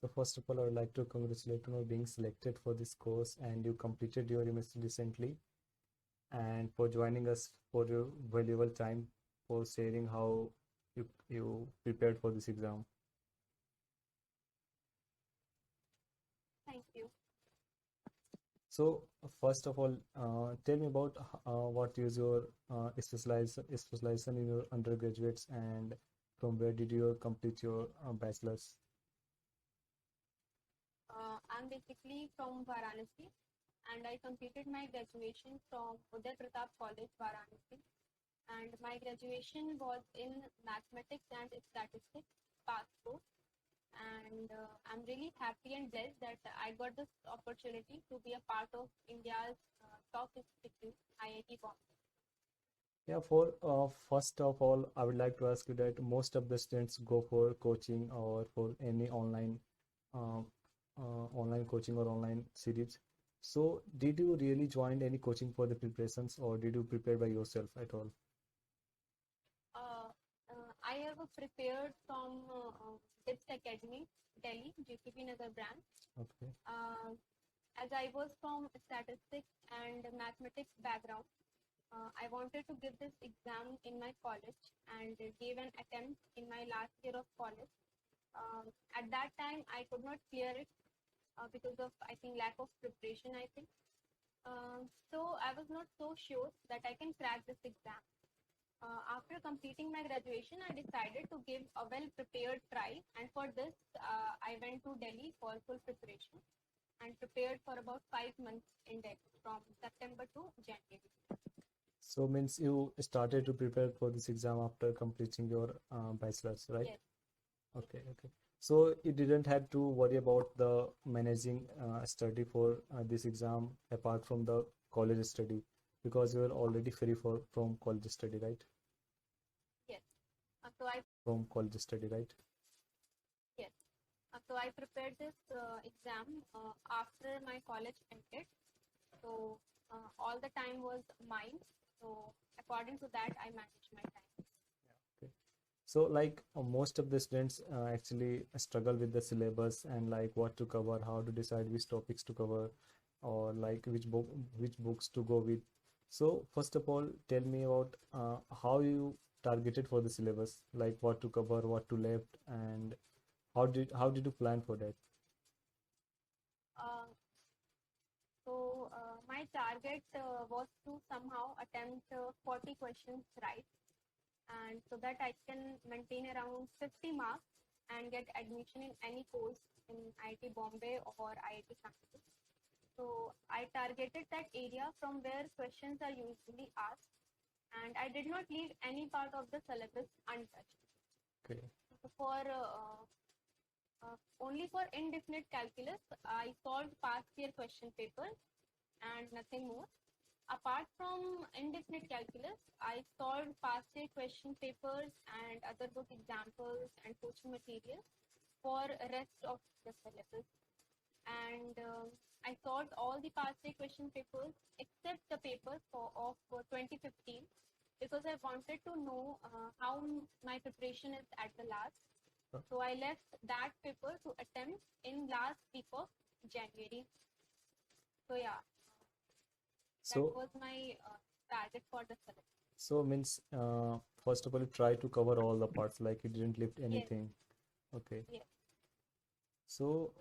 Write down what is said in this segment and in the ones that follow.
So first of all, I would like to congratulate you on being selected for this course and you completed your MSc recently and for joining us for your valuable time for sharing how you prepared for this exam. Thank you. So first of all, tell me about what is your specialization in your undergraduates and from where did you complete your bachelor's? I'm basically from Varanasi and I completed my graduation from Uday Pratap College, Varanasi. And my graduation was in mathematics and statistics, pass course. And I'm really happy and blessed that I got this opportunity to be a part of India's top institute, IIT Bombay. Yeah, for first of all, I would like to ask you that most of the students go for coaching or for any uh, online coaching or online series. So, did you really join any coaching for the preparations, or did you prepare by yourself at all? Uh, I have prepared from DIPS Academy, Delhi, JKP Nagar branch. Okay. Uh, as I was from statistics and mathematics background, I wanted to give this exam in my college and gave an attempt in my last year of college. At that time, I could not clear it because of, I think, lack of preparation, I think. So I was not so sure that I can crack this exam. After completing my graduation, I decided to give a well-prepared try, and for this, I went to Delhi for full preparation and prepared for about 5 months in Delhi from September to January. So, means you started to prepare for this exam after completing your bachelor's, right? Yes, yes. Okay, okay. So you didn't have to worry about the managing study for this exam apart from the college study because you were already free for from college study, right? Yes. So I From college study, right? yes. So I prepared this exam after my college ended. So all the time was mine. So according to that, I managed my time. Okay. So like most of the students actually struggle with the syllabus and like what to cover, how to decide which topics to cover, or like which books to go with. So first of all, tell me about how you targeted for the syllabus, like what to cover, what to left, and how did you plan for that? Uh, so my target was to somehow attempt 40 questions right, and so that I can maintain around 50 marks and get admission in any course in IIT Bombay or IIT campus. So I targeted that area from where questions are usually asked, and I did not leave any part of the syllabus untouched. Okay. So for only for indefinite calculus, I solved past year question papers and nothing more. Apart from indefinite calculus, I solved past year question papers and other book examples and coaching material for rest of the syllabus. And I solved all the past year question papers except the paper of 2015 because I wanted to know how my preparation is at the last. Uh, So I left that paper to attempt in last week of January. So yeah, that So was my target for the syllabus. so means first of all, you try to cover all the parts, like you didn't lift Yes, anything. Okay. yes. So,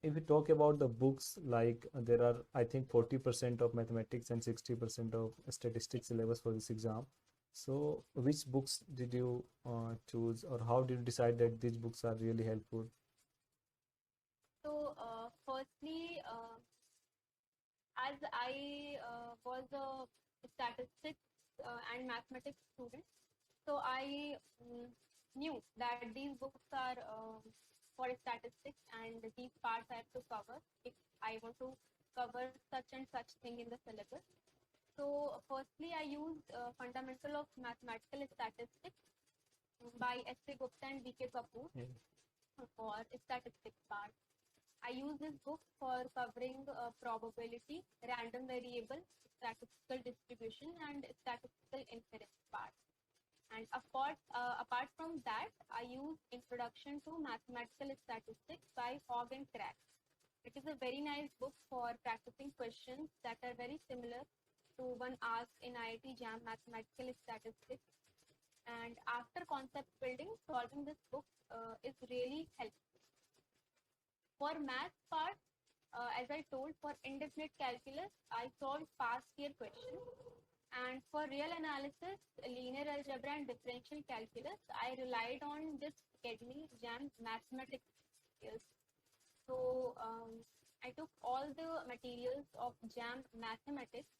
if we talk about the books, like there are, I think, 40% of mathematics and 60% of statistics syllabus for this exam. So, which books did you choose, or how did you decide that these books are really helpful? So firstly, as I was a statistics and mathematics student, so I knew that these books are for statistics and these parts I have to cover if I want to cover such and such thing in the syllabus. So firstly, I used Fundamental of Mathematical Statistics by S.A. Gupta and V.K. Kapoor Yeah. for statistics part. I use this book for covering probability, random variable, statistical distribution, and statistical inference part. And of apart from that, I use Introduction to Mathematical Statistics by Hogg and Crack. It is a very nice book for practicing questions that are very similar to one asked in IIT JAM Mathematical Statistics. And after concept building, solving this book is really helpful. For math part, as I told, for indefinite calculus, I solved past year questions. And for real analysis, linear algebra and differential calculus, I relied on this Academy JAM mathematics skills. So I took all the materials of JAM mathematics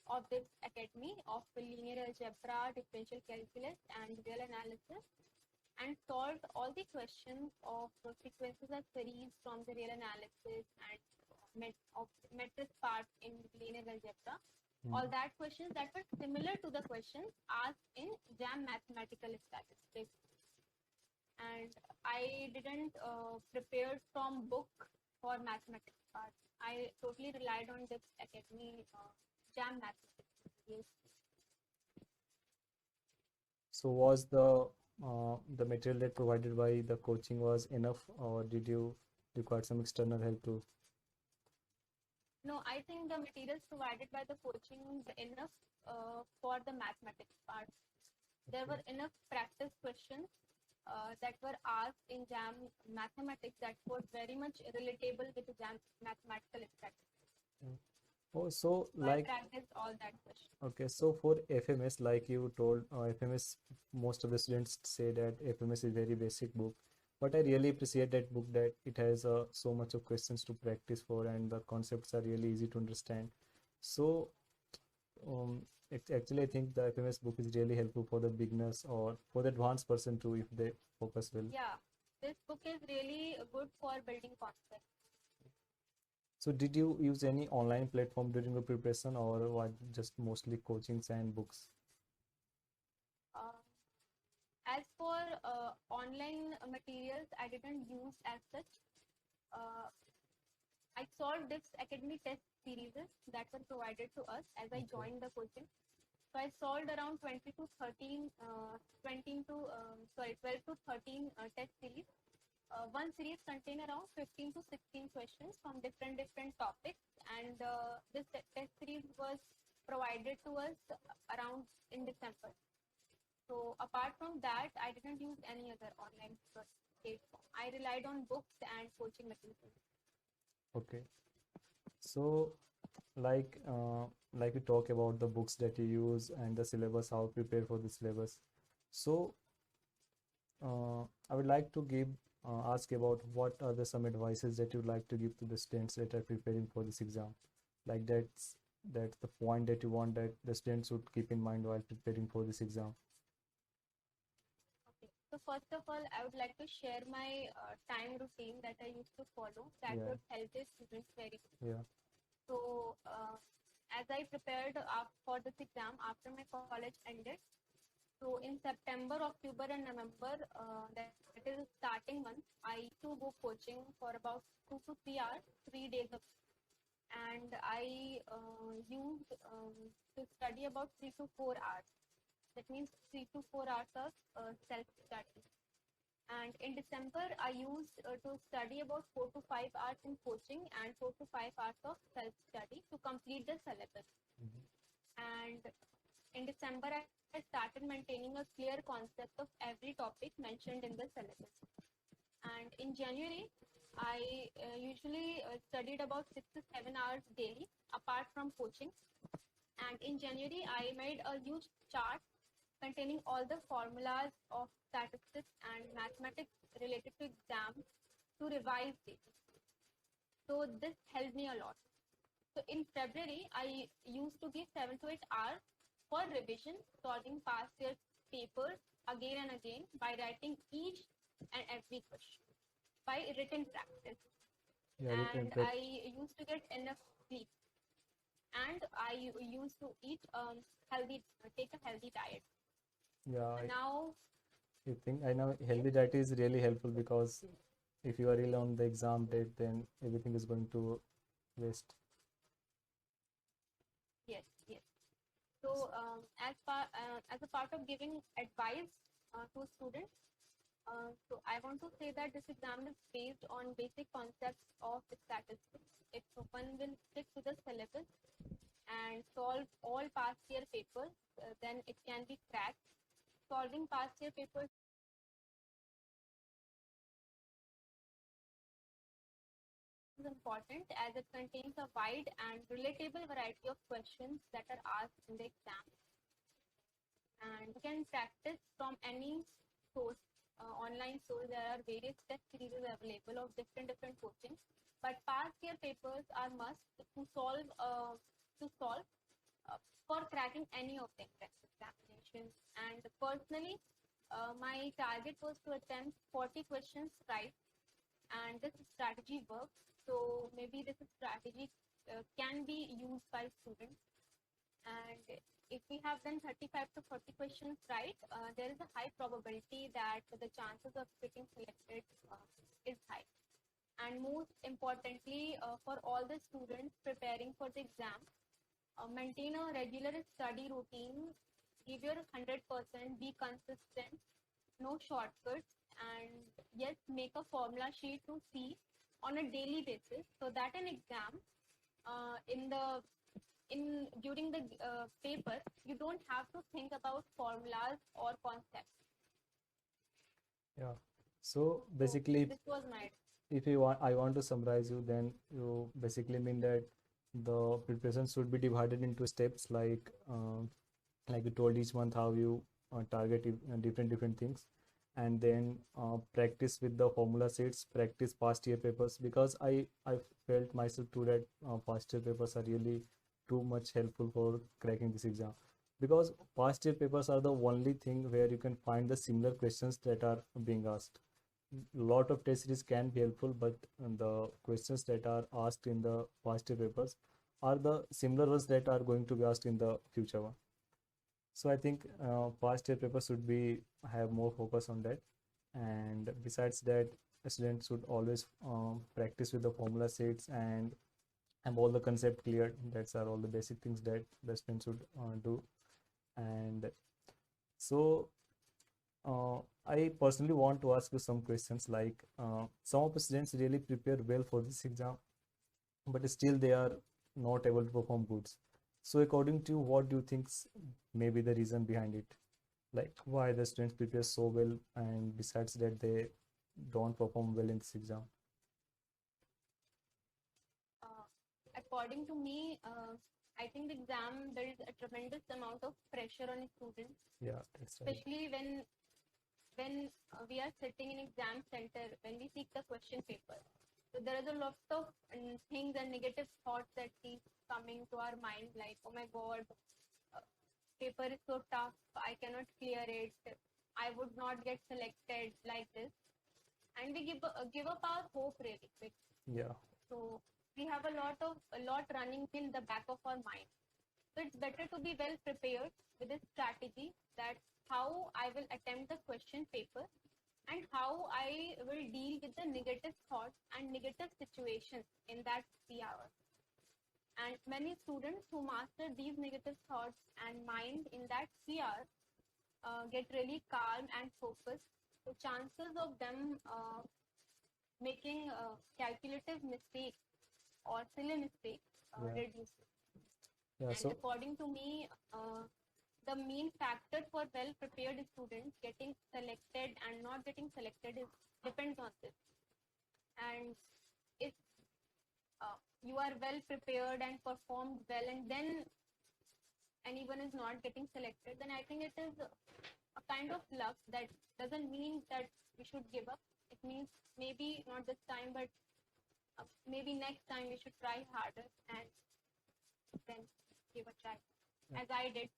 of this academy of linear algebra, differential calculus, and real analysis, and solved all the questions of sequences of series from the real analysis and of matrix part in linear algebra. All that questions that were similar to the questions asked in JAM mathematical statistics. And I didn't prepare from book for mathematics part. I totally relied on this academy JAM mathematics. Yes. So was the material that provided by the coaching was enough, or did you require some external help too? No, I think the materials provided by the coaching were enough for the mathematics part. There were enough practice questions that were asked in JAM mathematics that were very much relatable with the JAM mathematical statistics. Oh, so So I practiced all that questions. okay, so for FMS, like you told, FMS, most of the students say that FMS is very basic book, but I really appreciate that book, that it has so much of questions to practice for, and the concepts are really easy to understand. So actually, I think the FMS book is really helpful for the beginners or for the advanced person too, if they focus well. Yeah, this book is really good for building concepts. So did you use any online platform during your preparation, or what, just mostly coachings and books? As for online materials, I didn't use as such. I solved this academy test series that were provided to us as I joined the coaching. So I solved around 20 to 13, 20 to, 12 to 13 test series. One series contained around 15 to 16 questions from different topics, and this test series was provided to us around in December. So apart from that, I didn't use any other online platform. I relied on books and coaching materials. Okay. So like we talk about the books that you use and the syllabus, how to prepare for the syllabus. So I would like to ask about what are the some advices that you'd like to give to the students that are preparing for this exam. Like that's the point that you want that the students should keep in mind while preparing for this exam. Okay. So first of all, I would like to share my time routine that I used to follow that would help the students very much. Yeah. So as I prepared for this exam after my college ended, so in September, October, and November, that is starting month, I used to go coaching for about 2 to 3 hours, 3 days of, and I used to study about 3 to 4 hours. That means 3 to 4 hours of self-study. And in December, I used to study about 4 to 5 hours in coaching and 4 to 5 hours of self-study to complete the syllabus. And in December, I started maintaining a clear concept of every topic mentioned in the syllabus. And in January, I usually studied about 6 to 7 hours daily apart from coaching. And in January, I made a huge chart containing all the formulas of statistics and mathematics related to exams to revise daily. So this helped me a lot. So in February, I used to give 7 to 8 hours for revision, solving past year papers again and again by writing each and every question by written practice. Yeah, And I used to get enough sleep. And I used to eat take a healthy diet. Yeah, Now, I know healthy diet is really helpful, because if you are ill on the exam date, then everything is going to waste. yes. So as a part of giving advice to students. So I want to say that this exam is based on basic concepts of statistics. If one will stick to the syllabus and solve all past year papers, then it can be cracked. Solving past year papers is important as it contains a wide and relatable variety of questions that are asked in the exam. And you can practice from any source, online source. There are various test series available of different coaching, but past year papers are must to solve for cracking any of the entrance examinations. And personally, my target was to attempt 40 questions right, and this strategy works. So maybe this strategy can be used by students. And if we have done 35 to 40 questions right, there is a high probability that the chances of getting selected is high. And most importantly, for all the students preparing for the exam, maintain a regular study routine, give your 100%, be consistent, no shortcuts, and yes, make a formula sheet to see on a daily basis so that an exam in the in during the paper you don't have to think about formulas or concepts. Yeah. So So basically, this was my if I want to summarize you, then you basically mean that the preparation should be divided into steps, like you told each month how you target different things, and then practice with the formula sets, practice past year papers, because I felt myself too that past year papers are really too much helpful for cracking this exam, because past year papers are the only thing where you can find the similar questions that are being asked. Lot of test series can be helpful, but the questions that are asked in the past year papers are the similar ones that are going to be asked in the future one. So I think past year papers should be have more focus on that. And besides that, students should always practice with the formula sets and have all the concept clear. That's are all the basic things that the students should do. And so I personally want to ask you some questions, like some of the students really prepare well for this exam, but still they are not able to perform goods. So according to you, what do you think may be the reason behind it? Like why the students prepare so well and besides that they don't perform well in this exam? uh, according to me, I think the exam there is a tremendous amount of pressure on students, Yeah, that's right. especially when we are sitting in exam center, when we seek the question paper. So there is a lot of things and negative thoughts that keep coming to our mind, like, oh my God, uh, paper is so tough, I cannot clear it, I would not get selected, like this. And we give up our hope really quick. Yeah, So we have a lot running in the back of our mind. So it's better to be well prepared with a strategy that how I will attempt the question paper and how I will deal with the negative thoughts and negative situations in that 3 hours. And many students who master these negative thoughts and mind in that 3 hours get really calm and focused. So chances of them making calculative mistakes or silly mistakes yeah, reduces. yeah. And So according to me, the main factor for well prepared students getting selected and not getting selected is depends on this. And if you are well prepared and performed well, and then anyone is not getting selected, then I think it is a kind of luck. That doesn't mean that we should give up. It means maybe not this time, but maybe next time we should try harder and then give a try, yeah. as I did.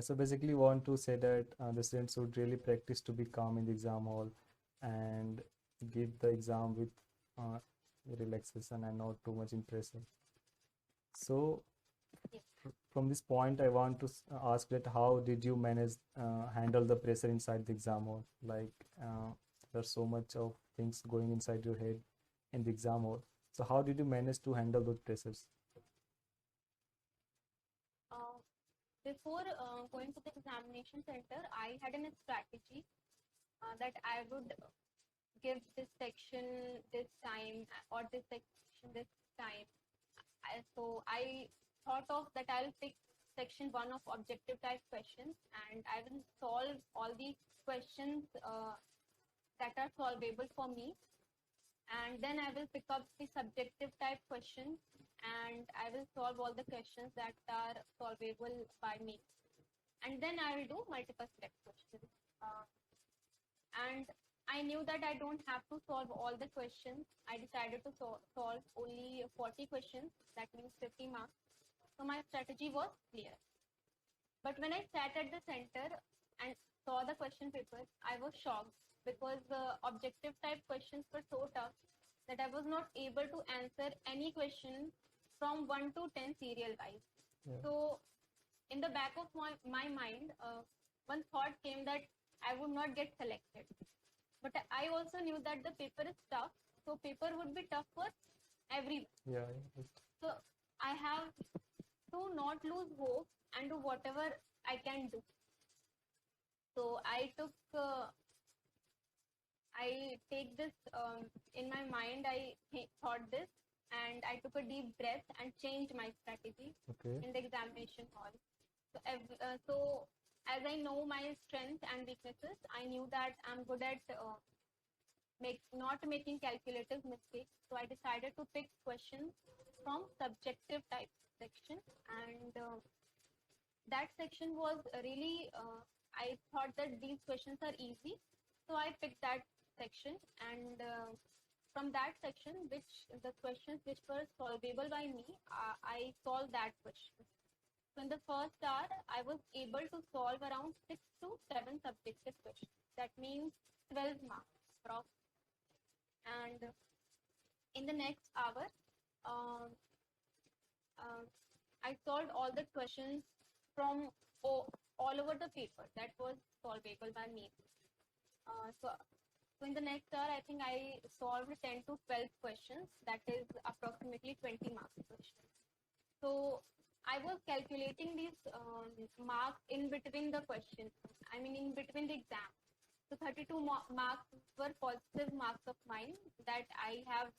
So basically, you want to say that the students should really practice to be calm in the exam hall and give the exam with uh, relaxation and not too much in pressure. So Yes. from this point, I want to ask that how did you manage handle the pressure inside the exam hall? Like there's so much of things going inside your head in the exam hall. So how did you manage to handle those pressures? Uh, Before going to the examination, examination center, I had a strategy that I would give this section this time or this section this time. So I thought of that I'll pick section 1 of objective type questions, and I will solve all the questions that are solvable for me, and then I will pick up the subjective type questions and I will solve all the questions that are solvable by me, and then I will do multiple step questions. And I knew that I don't have to solve all the questions. I decided to solve only 40 questions, that means 50 marks. So my strategy was clear. But when I sat at the center and saw the question paper, I was shocked because the objective type questions were so tough that I was not able to answer any question from 1 to 10 serial wise. Yeah. So in the back of my mind, one thought came that I would not get selected. But I also knew that the paper is tough, so paper would be tough for everyone. Yeah. So I have to not lose hope and do whatever I can do. So I take this in my mind. I thought this, and I took a deep breath and changed my strategy in the examination hall. So as I know my strengths and weaknesses, I knew that I'm good at not making calculative mistakes. So I decided to pick questions from subjective type section, and that section was really, I thought that these questions are easy. So I picked that section, and from that section, the questions which were solvable by me, I solved that question. So in the first hour, I was able to solve around 6 to 7 subjective questions. That means 12 marks approx. And in the next hour, I solved all the questions from all over the paper that was solvable by me. So in the next hour, I think I solved 10 to 12 questions. That is approximately 20 marks questions. So I was calculating these marks in between the questions. I mean, in between the exam. So 32 marks were positive marks of mine that I have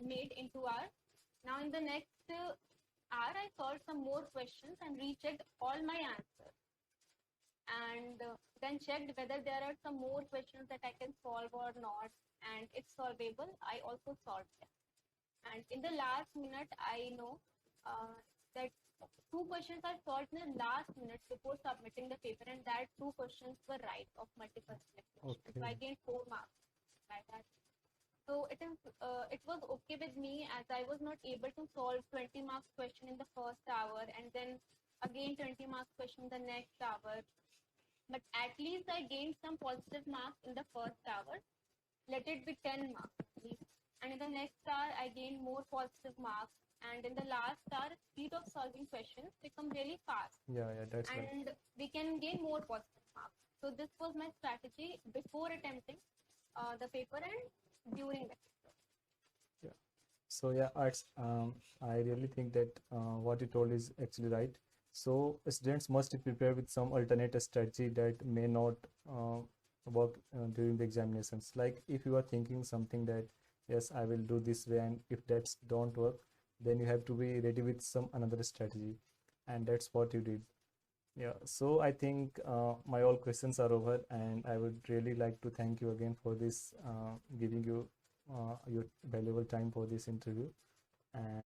made into hours. Now in the next hour, I solved some more questions and rechecked all my answers. And then checked whether there are some more questions that I can solve or not. And it's solvable. I also solved them. And in the last minute, I know that 2 questions are solved in the last minute before submitting the paper, and that 2 questions were right of multiple questions. So I gained 4 marks by that. So it was okay with me, as I was not able to solve 20 marks question in the first hour and then again 20 marks question in the next hour. But at least I gained some positive marks in the first hour. Let it be 10 marks at least. And in the next hour, I gained more positive marks. And in the last hour, speed of solving questions become really fast. Yeah, that's right. And we can gain more positive marks. So this was my strategy before attempting the paper and during the paper. Yeah. So yeah, I really think that what you told is actually right. So students must prepare with some alternate strategy that may not work during the examinations. Like if you are thinking something that yes, I will do this way, and if that's don't work, then you have to be ready with some another strategy, and that's what you did. Yeah, so I think my all questions are over, and I would really like to thank you again for this giving you your valuable time for this interview. And